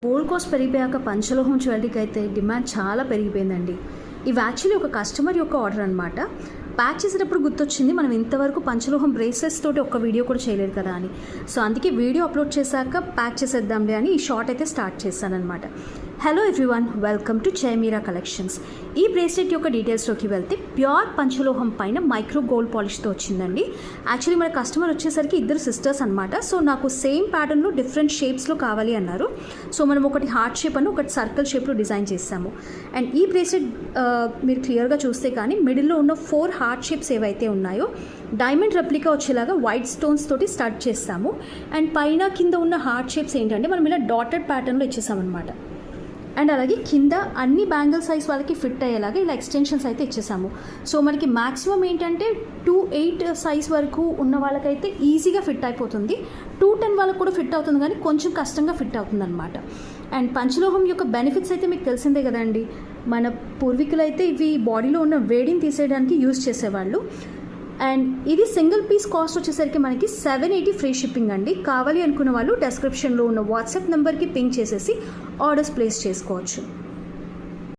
Gold cost పెరిగిపోయాక పంచలోహం జ్యువెలరీకి అయితే demand చాలా పెరిగిపోయిందండి. ఇవి యాక్చువల్లీ ఒక కస్టమర్ యొక్క ఆర్డర్ అనమాట. ప్యాక్ చేసేటప్పుడు గుర్తొచ్చింది మనం ఇంతవరకు పంచలోహం బ్రేస్లెట్స్ తోటి ఒక్క వీడియో కూడా చేయలేదు కదా అని. సో అందుకే వీడియో అప్లోడ్ చేశాక ప్యాక్ చేసేద్దాంలే అని ఈ షార్ట్ అయితే స్టార్ట్ చేశానమాట. Hello everyone, welcome to Jayameera collections. ఈ బ్రేస్లెట్ యొక్క డీటెయిల్స్లోకి వెళ్తే ప్యూర్ పంచలోహం పైన మైక్రో గోల్డ్ పాలిష్తో వచ్చిందండి. యాక్చువల్లీ మన కస్టమర్ వచ్చేసరికి ఇద్దరు సిస్టర్స్ అనమాట. సో నాకు సేమ్ ప్యాటర్న్లో డిఫరెంట్ షేప్స్లో కావాలి అన్నారు. సో మనం ఒకటి హార్ట్ షేప్ అని ఒకటి సర్కిల్ షేప్లో డిజైన్ చేసాము. అండ్ ఈ బ్రేస్లెట్ మీరు క్లియర్గా చూస్తే కానీ మిడిల్లో ఉన్న 4 హార్ట్ షేప్స్ ఏవైతే ఉన్నాయో డైమండ్ రెప్లికా వచ్చేలాగా వైట్ స్టోన్స్ తోటి స్టార్ట్ చేస్తాము. అండ్ పైన కింద ఉన్న హార్ట్ షేప్స్ ఏంటంటే మనం ఇలా డాటెడ్ ప్యాటర్న్లో ఇచ్చేసామన్నమాట. అండ్ అలాగే కింద అన్ని బ్యాంగిల్ సైజ్ వాళ్ళకి ఫిట్ అయ్యేలాగా ఇలా ఎక్స్టెన్షన్స్ అయితే ఇచ్చేసాము. సో మనకి మ్యాక్సిమం ఏంటంటే 2.8 సైజ్ వరకు ఉన్న వాళ్ళకైతే ఈజీగా ఫిట్ అయిపోతుంది. 2.10 వాళ్ళకి కూడా ఫిట్ అవుతుంది, కానీ కొంచెం కష్టంగా ఫిట్ అవుతుంది అనమాట. అండ్ పంచలోహం యొక్క బెనిఫిట్స్ అయితే మీకు తెలిసిందే కదండి. మన పూర్వీకులు అయితే ఇవి బాడీలో ఉన్న వేడిని తీసేయడానికి యూజ్ చేసేవాళ్ళు. అండ్ ఇది సింగిల్ పీస్ కాస్ట్ వచ్చేసరికి మనకి 780 ఫ్రీ షిప్పింగ్ అండి. కావాలి అనుకున్న వాళ్ళు డెస్క్రిప్షన్లో ఉన్న వాట్సాప్ నెంబర్కి పింక్ చేసేసి ఆర్డర్స్ ప్లేస్ చేసుకోవచ్చు.